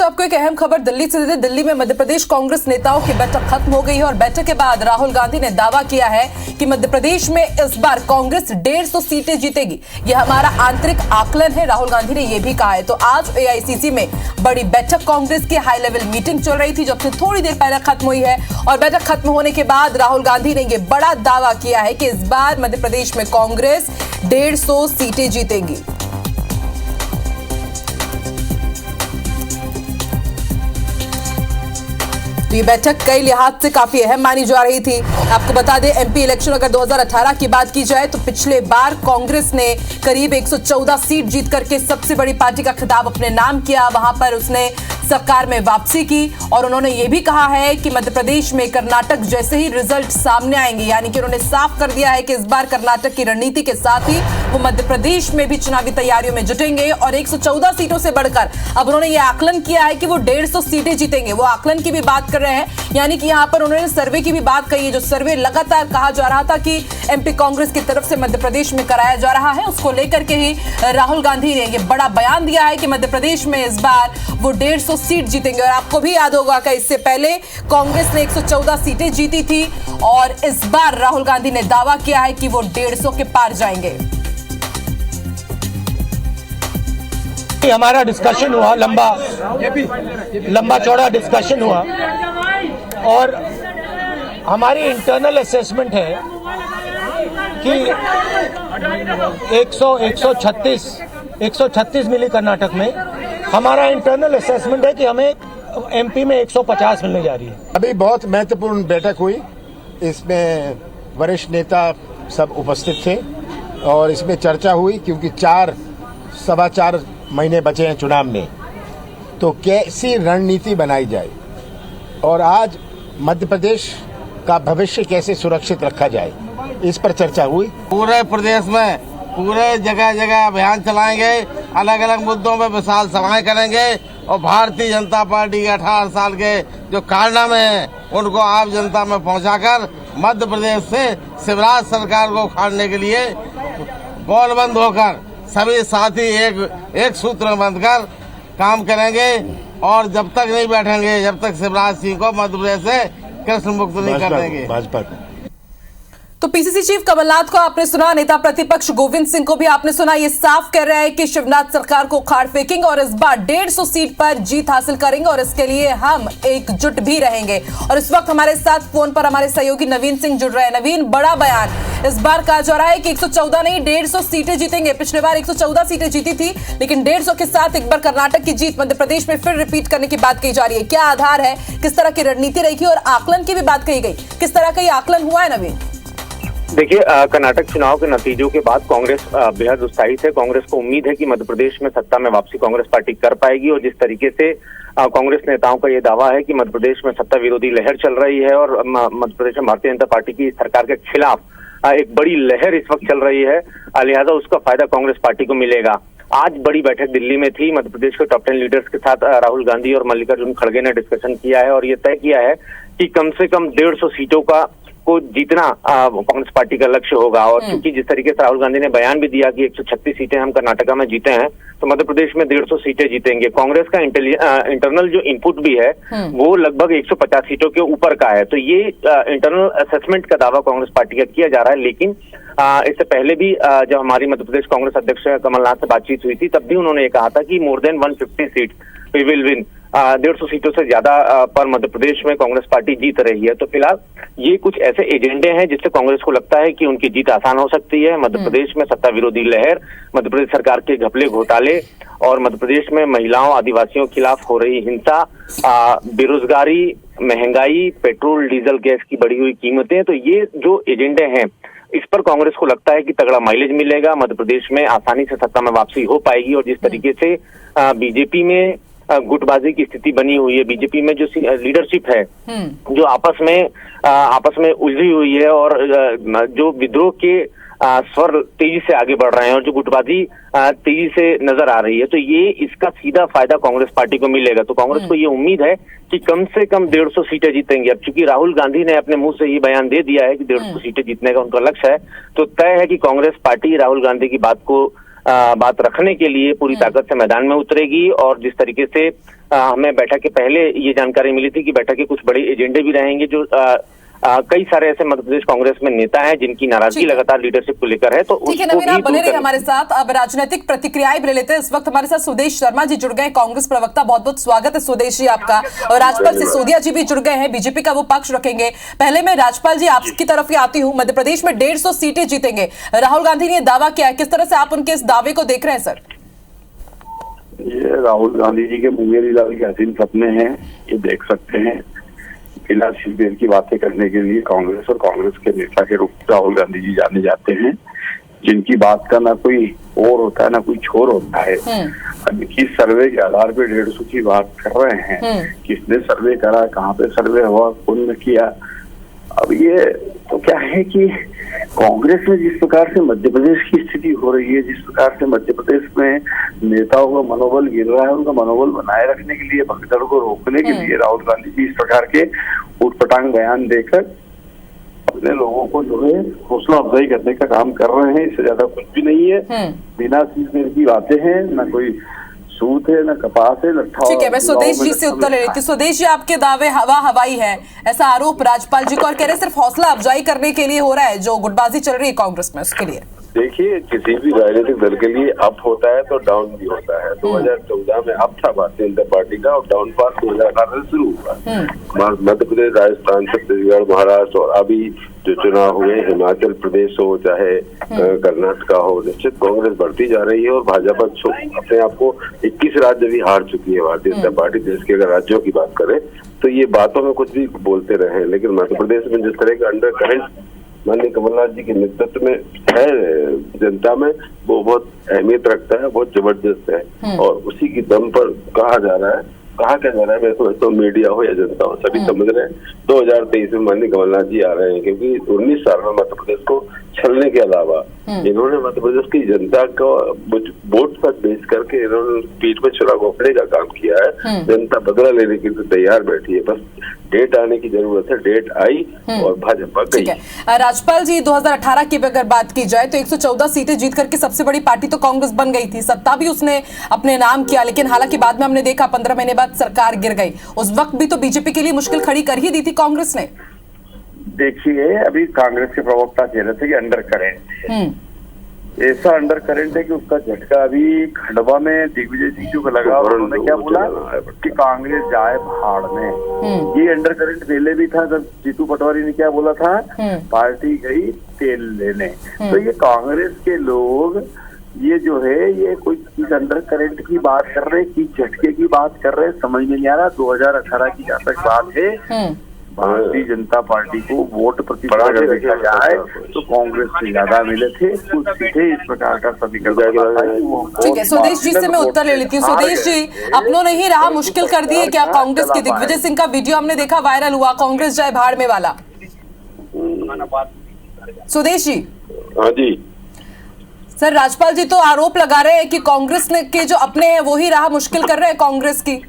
आपको एक अहम खबर दिल्ली से देते। दिल्ली में मध्य प्रदेश कांग्रेस नेताओं की बैठक खत्म हो गई है और बैठक के बाद राहुल गांधी ने दावा किया है कि मध्य प्रदेश में इस बार कांग्रेस 150 सीटें जीतेगी। यह हमारा आंतरिक आकलन है, राहुल गांधी ने यह भी कहा है। तो आज एआईसीसी में बड़ी बैठक, कांग्रेस की हाई लेवल मीटिंग चल रही थी, जब से थोड़ी देर पहले खत्म हुई है और बैठक खत्म होने के बाद राहुल गांधी ने यह बड़ा दावा किया है कि इस बार मध्य प्रदेश में कांग्रेस 150 सीटें जीतेगी। ये बैठक कई लिहाज से काफी अहम मानी जा रही थी। आपको बता दें, एमपी इलेक्शन अगर 2018 की बात की जाए तो पिछले बार कांग्रेस ने करीब 114 सीट जीत करके सबसे बड़ी पार्टी का खिताब अपने नाम किया। वहां पर उसने सरकार में वापसी की और उन्होंने ये भी कहा है कि मध्य प्रदेश में कर्नाटक जैसे ही रिजल्ट सामने आएंगे, यानी कि उन्होंने साफ कर दिया है कि इस बार कर्नाटक की रणनीति के साथ ही वो मध्य प्रदेश में भी चुनावी तैयारियों में जुटेंगे और 114 सीटों से बढ़कर अब उन्होंने ये आकलन किया है कि वो 150 सीटें जीतेंगे। वो आकलन की भी बात कर रहे हैं, यानी कि यहाँ पर उन्होंने सर्वे की भी बात कही है। जो सर्वे लगातार कहा जा रहा था कि एमपी कांग्रेस की तरफ से मध्य प्रदेश में कराया जा रहा है, उसको लेकर के ही राहुल गांधी ने यह बड़ा बयान दिया है कि मध्य प्रदेश में इस बार वो 150 सीट जीतेंगे। और आपको भी याद होगा कि इससे पहले कांग्रेस ने 114 सीटें जीती थी और इस बार राहुल गांधी ने दावा किया है कि वो 150 के पार जाएंगे। हमारा डिस्कशन हुआ, लंबा चौड़ा डिस्कशन हुआ और हमारी इंटरनल असेसमेंट है कि 136 मिली कर्नाटक में। हमारा इंटरनल असेसमेंट है कि हमें एमपी में 150 मिलने जा रही है। अभी बहुत महत्वपूर्ण बैठक हुई, इसमें वरिष्ठ नेता सब उपस्थित थे और इसमें चर्चा हुई क्योंकि 4 महीने बचे हैं चुनाव में, तो कैसी रणनीति बनाई जाए और आज मध्य प्रदेश का भविष्य कैसे सुरक्षित रखा जाए, इस पर चर्चा हुई। पूरे प्रदेश में पूरे जगह जगह अभियान चलाएंगे, अलग अलग मुद्दों में विशाल सभाएं करेंगे और भारतीय जनता पार्टी के 18 साल के जो कारनामे हैं उनको आम जनता में पहुंचाकर मध्य प्रदेश से शिवराज सरकार को उखाड़ने के लिए बौलबंद होकर सभी साथी एक सूत्र में बंधकर काम करेंगे और जब तक नहीं बैठेंगे, जब तक शिवराज सिंह को मध्य प्रदेश से कृष्ण मुक्त नहीं कर देंगे। भाजपा को तो पीसीसी चीफ कमलनाथ को आपने सुना, नेता प्रतिपक्ष गोविंद सिंह को भी आपने सुना। ये साफ कह रहे हैं कि शिवनाथ सरकार को उखाड़ फेंकेंगे और इस बार 150 सीट पर जीत हासिल करेंगे और इसके लिए हम एकजुट भी रहेंगे। और इस वक्त हमारे साथ फोन पर हमारे सहयोगी नवीन सिंह जुड़ रहे हैं। नवीन, बड़ा बयान इस बार कहा जा रहा है कि 114 नहीं 150 सीटें जीतेंगे। पिछले बार 114 सीटें जीती थी, लेकिन 150 के साथ एक बार कर्नाटक की जीत मध्य प्रदेश में फिर रिपीट करने की बात कही जा रही है। क्या आधार है, किस तरह की रणनीति रहेगी और आकलन की भी बात कही गई, किस तरह का ये आकलन हुआ है नवीन? देखिए, कर्नाटक चुनाव के नतीजों के बाद कांग्रेस बेहद उत्साहित है। कांग्रेस को उम्मीद है कि मध्य प्रदेश में सत्ता में वापसी कांग्रेस पार्टी कर पाएगी और जिस तरीके से कांग्रेस नेताओं का ये दावा है कि मध्य प्रदेश में सत्ता विरोधी लहर चल रही है और मध्य प्रदेश में भारतीय जनता पार्टी की सरकार के खिलाफ एक बड़ी लहर इस वक्त चल रही है, लिहाजा उसका फायदा कांग्रेस पार्टी को मिलेगा। आज बड़ी बैठक दिल्ली में थी, मध्य प्रदेश के टॉप 10 लीडर्स के साथ राहुल गांधी और मल्लिकार्जुन खड़गे ने डिस्कशन किया है और ये तय किया है कि कम से कम 150 सीटों को जीतना कांग्रेस पार्टी का लक्ष्य होगा। और क्योंकि जिस तरीके से राहुल गांधी ने बयान भी दिया कि 136 सीटें हम कर्नाटका में जीते हैं, तो मध्य प्रदेश में 150 सीटें जीतेंगे। कांग्रेस का इंटरनल जो इनपुट भी है वो लगभग 150 सीटों के ऊपर का है। तो ये इंटरनल असेसमेंट का दावा कांग्रेस पार्टी का किया जा रहा है। लेकिन इससे पहले भी जब हमारी मध्य प्रदेश कांग्रेस अध्यक्ष कमलनाथ से बातचीत हुई थी, तब भी उन्होंने ये कहा था कि more than 150 seat we will win. 150 सीटों से ज्यादा पर मध्य प्रदेश में कांग्रेस पार्टी जीत रही है। तो फिलहाल ये कुछ ऐसे एजेंडे हैं जिससे कांग्रेस को लगता है कि उनकी जीत आसान हो सकती है। मध्य प्रदेश में सत्ता विरोधी लहर, मध्य प्रदेश सरकार के घपले घोटाले और मध्य प्रदेश में महिलाओं आदिवासियों के खिलाफ हो रही हिंसा, बेरोजगारी, महंगाई, पेट्रोल डीजल गैस की बढ़ी हुई कीमतें, तो ये जो एजेंडे हैं इस पर कांग्रेस को लगता है कि तगड़ा माइलेज मिलेगा, मध्य प्रदेश में आसानी से सत्ता में वापसी हो पाएगी। और जिस तरीके से बीजेपी में गुटबाजी की स्थिति बनी हुई है, बीजेपी में जो लीडरशिप है जो आपस में उलझी हुई है और जो विद्रोह के स्वर तेजी से आगे बढ़ रहे हैं और जो गुटबाजी तेजी से नजर आ रही है, तो ये इसका सीधा फायदा कांग्रेस पार्टी को मिलेगा। तो कांग्रेस को ये उम्मीद है कि कम से कम 150 सीटें जीतेंगे। अब चूंकि राहुल गांधी ने अपने मुंह से ये बयान दे दिया है कि 150 सीटें जीतने का उनका लक्ष्य है, तो तय है कि कांग्रेस पार्टी राहुल गांधी की बात को बात रखने के लिए पूरी ताकत से मैदान में उतरेगी। और जिस तरीके से हमें बैठक के पहले ये जानकारी मिली थी कि बैठक के कुछ बड़े एजेंडे भी रहेंगे, जो कई सारे ऐसे मध्य प्रदेश कांग्रेस में नेता हैं जिनकी नाराजगी लगातार लीडरशिप को लेकर है। तो ठीक है नवीन, आप बने रहिए हमारे साथ। अब राजनीतिक प्रतिक्रियाएं भी ले लेते हैं। इस वक्त हमारे साथ सुदेश शर्मा जी जुड़ गए, कांग्रेस प्रवक्ता। बहुत बहुत स्वागत है सुदेश जी आपका। और राजपाल सिसोदिया जी भी जुड़ गए हैं, बीजेपी का वो पक्ष रखेंगे। पहले मैं राजपाल जी आपकी तरफ ही आती हूँ। मध्य प्रदेश में 150 सीटें जीतेंगे, राहुल गांधी ने दावा किया है, किस तरह से आप उनके इस दावे को देख रहे हैं सर? ये राहुल गांधी जी के मुंगेरी लाल के हसीन सपने हैं, ये देख सकते हैं। बिना शिविर की बातें करने के लिए कांग्रेस और कांग्रेस के नेता के रूप में राहुल गांधी जी जाने जाते हैं, जिनकी बात का ना कोई और होता है ना कोई छोर होता है। अब किस सर्वे के आधार पे 150 की बात कर रहे हैं, किसने सर्वे करा, कहाँ पे सर्वे हुआ, कौन ने किया। अब ये तो क्या है कि कांग्रेस में जिस प्रकार से मध्य प्रदेश की स्थिति हो रही है, जिस प्रकार से मध्य प्रदेश में नेताओं का मनोबल गिर रहा है, उनका मनोबल बनाए रखने के लिए, भगदड़ को रोकने के लिए राहुल गांधी जी इस प्रकार के उटपटांग बयान देकर अपने लोगों को जो है हौसला अफजाई करने का काम कर रहे हैं। इससे ज्यादा कुछ भी नहीं है। बिना सीजन की बातें हैं, ना कोई सूत है, ना कपास है, ना। ठीक है, मैं स्वदेश जी से उत्तर ले लेती हूँ। स्वदेश जी, आपके दावे हवा हवाई है, ऐसा आरोप राजपाल जी को, और कह रहे सिर्फ हौसला अफजाई करने के लिए हो रहा है, जो गुटबाजी चल रही है कांग्रेस में उसके लिए। देखिए, किसी भी राजनीतिक दल के लिए अप होता है तो डाउन भी होता है। 2014 में अप था भारतीय जनता पार्टी का, और डाउन पास 2018 से शुरू हुआ। मध्य प्रदेश, राजस्थान, छत्तीसगढ़, महाराष्ट्र और अभी जो चुनाव हुए, हिमाचल प्रदेश हो चाहे कर्नाटका हो, निश्चित कांग्रेस बढ़ती जा रही है। और भाजपा अपने आप को 21 राज्य भी हार चुकी है भारतीय जनता पार्टी। देश के अगर राज्यों की बात करें तो ये बातों में कुछ भी बोलते रहे, लेकिन मध्य प्रदेश में जिस तरह का अंडर करंट माननीय कमलनाथ जी के नेतृत्व में है जनता में, वो बहुत अहमियत रखता है, बहुत जबरदस्त है। और उसी की दम पर कहा जा रहा है, कहा क्या जा रहा है, मैं तो मीडिया हो या जनता हो सभी समझ रहे हैं 2023 में माननीय कमलनाथ जी आ रहे हैं, क्योंकि 19 साल में मध्य प्रदेश को छलने के अलावा इन्होंने मध्य प्रदेश की जनता को वोट पर बेच करके इन्होंने पीठ में छुरा घोंपने का काम किया है। जनता बदला लेने के लिए तैयार बैठी है, बस डेट आने की जरूरत है। डेट आई और भाजपा गई। राजपाल जी, 2018 की अगर बात की जाए तो 114 सीटें जीत करके सबसे बड़ी पार्टी तो कांग्रेस बन गई थी, सत्ता भी उसने अपने नाम किया, लेकिन हालांकि बाद में हमने देखा 15 महीने बाद सरकार गिर गई। उस वक्त भी तो बीजेपी के लिए मुश्किल खड़ी कर ही दी थी कांग्रेस ने। देखिए, अभी कांग्रेस के प्रवक्ता कह रहे थे कि अंडर करेंट है, ऐसा अंडर करंट है कि उसका झटका अभी खंडवा में दिग्विजय सिंह को लगा। और उन्होंने क्या बोला कि कांग्रेस जाए भाड़ में। ये अंडर करंट पहले भी था, जब जीतू पटवारी ने क्या बोला था, पार्टी गई तेल लेने। तो ये कांग्रेस के लोग ये जो है, ये कोई किस अंडर करंट की बात कर रहे, किस झटके की बात कर रहे, समझ में नहीं आ रहा। 2018 की जहाँ तक बात है, भारतीय जनता पार्टी को वोट प्रतिशत अगर देखा जाए तो कांग्रेस से ज्यादा मिले थे, कुछ सीटें इस प्रकार का समीकरण। ठीक है, स्वदेश जी से मैं उत्तर ले लेती हूँ। स्वदेश जी, अपनों ने ही राह मुश्किल कर दी है क्या कांग्रेस की? दिग्विजय सिंह का वीडियो हमने देखा, वायरल हुआ, कांग्रेस जाए भाड़ में वाला। स्वदेश जी। हाँ जी सर, राजपाल जी तो आरोप लगा रहे हैं कि कांग्रेस ने के जो अपने हैं वो ही राह मुश्किल कर रहे हैं कांग्रेस की।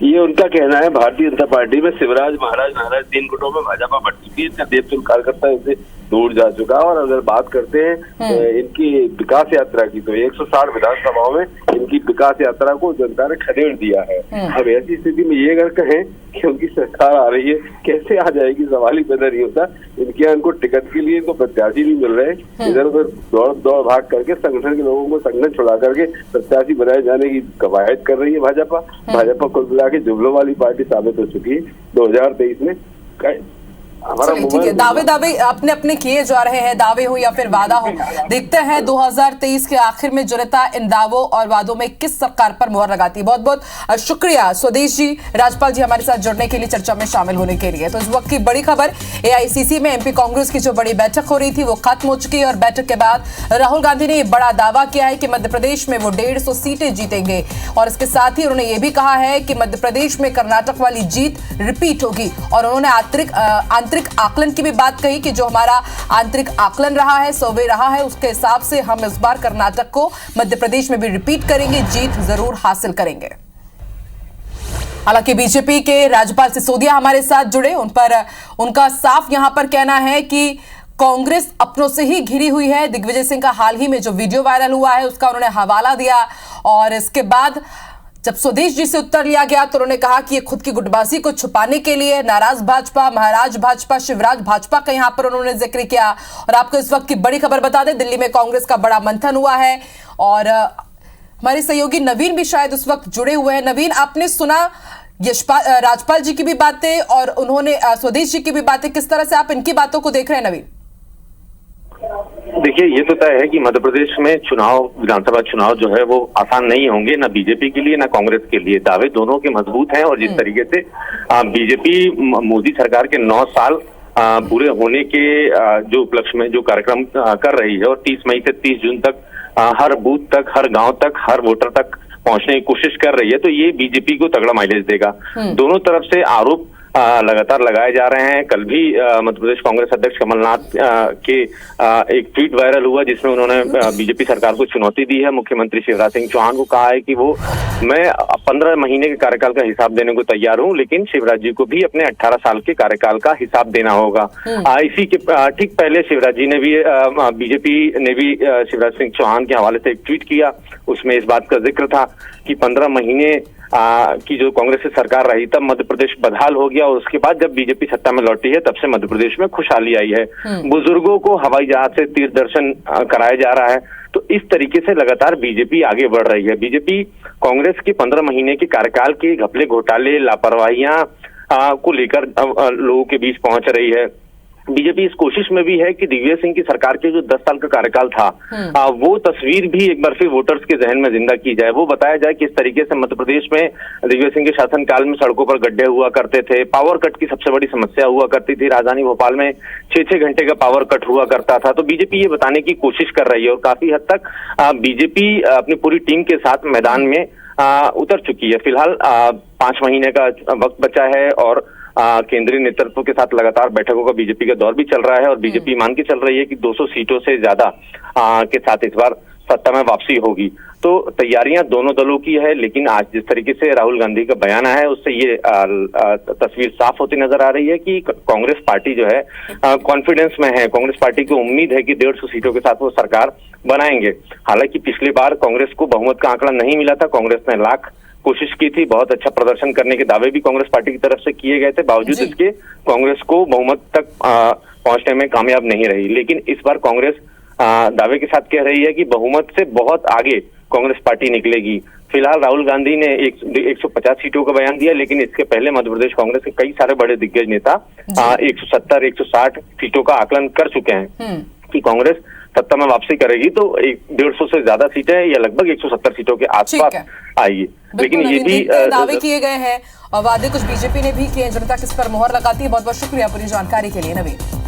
ये उनका कहना है। भारतीय जनता पार्टी में शिवराज, महाराज, नाराज 3 गुटों में भाजपा बढ़ चुकी है। इसका देवतुल्य कार्यकर्ता इनसे दूर जा चुका है। और अगर बात करते हैं इनकी विकास यात्रा की, तो 160 विधानसभाओं में इनकी विकास यात्रा को जनता ने खदेड़ दिया है। अब ऐसी स्थिति में ये अगर कहें कि उनकी सरकार आ रही है, कैसे आ जाएगी, सवाल ही पैदा नहीं होता। इनके यहाँ इनको टिकट के लिए इनको प्रत्याशी भी मिल रहे हैं। इधर उधर दौड़ भाग करके संगठन के लोगों को संगठन छुड़ा करके प्रत्याशी बनाए जाने की कवायद कर रही है भाजपा। भाजपा कुल मिला के जुमलों वाली पार्टी साबित हो चुकी है 2023 में। ठीक है, दावे अपने अपने किए जा रहे हैं, दावे हो या फिर वादा हो। देखते हैं 2023 के आखिर में जनता इन दावों और वादों में किस सरकार पर मोहर लगाती है। बहुत बहुत शुक्रिया स्वदेश जी, राजपाल जी हमारे साथ जुड़ने के लिए, चर्चा में शामिल होने के लिए। तो इस वक्त की बड़ी खबर, AICC में MP कांग्रेस की जो बड़ी बैठक हो रही थी वो खत्म हो चुकी है। और बैठक के बाद राहुल गांधी ने यह बड़ा दावा किया है कि मध्य प्रदेश में वो 150 सीटें जीतेंगे। और इसके साथ ही उन्होंने ये भी कहा है कि मध्य प्रदेश में कर्नाटक वाली जीत रिपीट होगी। और उन्होंने आंतरिक आकलन की भी बात कही कि जो हमारा आंतरिक आकलन रहा है, सर्वे रहा है, उसके हिसाब से हम इस बार कर्नाटक को मध्य प्रदेश में भी रिपीट करेंगे, जीत जरूर हासिल करेंगे। हालांकि बीजेपी के राज्यपाल सिसोदिया हमारे साथ जुड़े, उनका साफ यहां पर कहना है कि कांग्रेस अपनों से ही घिरी हुई है। दिग्विजय सिंह का हाल ही में जो वीडियो वायरल हुआ है उसका उन्होंने हवाला दिया और इसके बाद जब स्वदेश जी से उत्तर लिया गया तो उन्होंने कहा कि ये खुद की गुटबाजी को छुपाने के लिए नाराज भाजपा, महाराज भाजपा, शिवराज भाजपा का यहां पर उन्होंने जिक्र किया। और आपको इस वक्त की बड़ी खबर बता दें, दिल्ली में कांग्रेस का बड़ा मंथन हुआ है और हमारे सहयोगी नवीन भी शायद उस वक्त जुड़े हुए हैं। नवीन, आपने सुना राजपाल जी की भी बातें और उन्होंने स्वदेश जी की भी बातें, किस तरह से आप इनकी बातों को देख रहे हैं नवीन? देखिए, ये तो तय है कि मध्य प्रदेश में चुनाव, विधानसभा चुनाव जो है वो आसान नहीं होंगे, ना बीजेपी के लिए ना कांग्रेस के लिए। दावे दोनों के मजबूत हैं और जिस तरीके से बीजेपी मोदी सरकार के 9 साल पूरे होने के जो उपलक्ष्य में जो कार्यक्रम कर रही है और 30 मई से 30 जून तक हर बूथ तक, हर गांव तक, हर वोटर तक पहुंचने की कोशिश कर रही है, तो ये बीजेपी को तगड़ा माइलेज देगा। दोनों तरफ से आरोप लगातार लगाए जा रहे हैं। कल भी मध्य प्रदेश कांग्रेस अध्यक्ष कमलनाथ के एक ट्वीट वायरल हुआ जिसमें उन्होंने बीजेपी सरकार को चुनौती दी है। मुख्यमंत्री शिवराज सिंह चौहान को कहा है कि मैं 15 महीने के कार्यकाल का हिसाब देने को तैयार हूं, लेकिन शिवराज जी को भी अपने 18 साल के कार्यकाल का हिसाब देना होगा। इसी के ठीक पहले शिवराज जी ने भी, बीजेपी ने भी शिवराज सिंह चौहान के हवाले से एक ट्वीट किया। उसमें इस बात का जिक्र था कि 15 महीने की जो कांग्रेस की सरकार रही तब मध्य प्रदेश बदहाल हो गया और उसके बाद जब बीजेपी सत्ता में लौटी है तब से मध्य प्रदेश में खुशहाली आई है। बुजुर्गों को हवाई जहाज से तीर्थ दर्शन कराया जा रहा है। तो इस तरीके से लगातार बीजेपी आगे बढ़ रही है। बीजेपी कांग्रेस के 15 महीने के कार्यकाल के घपले, घोटाले, लापरवाहियां को लेकर लोगों के बीच पहुंच रही है। बीजेपी इस कोशिश में भी है कि दिग्विजय सिंह की सरकार के जो 10 साल का कार्यकाल था वो तस्वीर भी एक बार फिर वोटर्स के जहन में जिंदा की जाए। वो बताया जाए किस तरीके से मध्य प्रदेश में दिग्विजय सिंह के शासनकाल में सड़कों पर गड्ढे हुआ करते थे, पावर कट की सबसे बड़ी समस्या हुआ करती थी, राजधानी भोपाल में 6-6 घंटे का पावर कट हुआ करता था। तो बीजेपी ये बताने की कोशिश कर रही है और काफी हद तक बीजेपी अपनी पूरी टीम के साथ मैदान में उतर चुकी है। फिलहाल 5 महीने का वक्त बचा है और केंद्रीय नेतृत्व के साथ लगातार बैठकों का बीजेपी का दौर भी चल रहा है और बीजेपी मान के चल रही है कि 200 सीटों से ज्यादा के साथ इस बार सत्ता में वापसी होगी। तो तैयारियां दोनों दलों की है, लेकिन आज जिस तरीके से राहुल गांधी का बयान है उससे ये तस्वीर साफ होती नजर आ रही है कि कांग्रेस पार्टी जो है कॉन्फिडेंस में है। कांग्रेस पार्टी को उम्मीद है कि 150 सीटों के साथ वो सरकार बनाएंगे। हालांकि पिछली बार कांग्रेस को बहुमत का आंकड़ा नहीं मिला था। कांग्रेस ने लाख कोशिश की थी, बहुत अच्छा प्रदर्शन करने के दावे भी कांग्रेस पार्टी की तरफ से किए गए थे, बावजूद इसके कांग्रेस को बहुमत तक पहुंचने में कामयाब नहीं रही। लेकिन इस बार कांग्रेस दावे के साथ कह रही है कि बहुमत से बहुत आगे कांग्रेस पार्टी निकलेगी। फिलहाल राहुल गांधी ने 150 सीटों का बयान दिया, लेकिन इसके पहले मध्य प्रदेश कांग्रेस के कई सारे बड़े दिग्गज नेता 170-160 सीटों का आकलन कर चुके हैं कि कांग्रेस सत्ता में वापसी करेगी। तो 150 से ज्यादा सीटें या लगभग 170 सीटों के आसपास आएगी। लेकिन ये भी दावे किए गए हैं और वादे कुछ बीजेपी ने भी किए। जनता किस पर मोहर लगाती है। बहुत बहुत शुक्रिया पूरी जानकारी के लिए नवीन।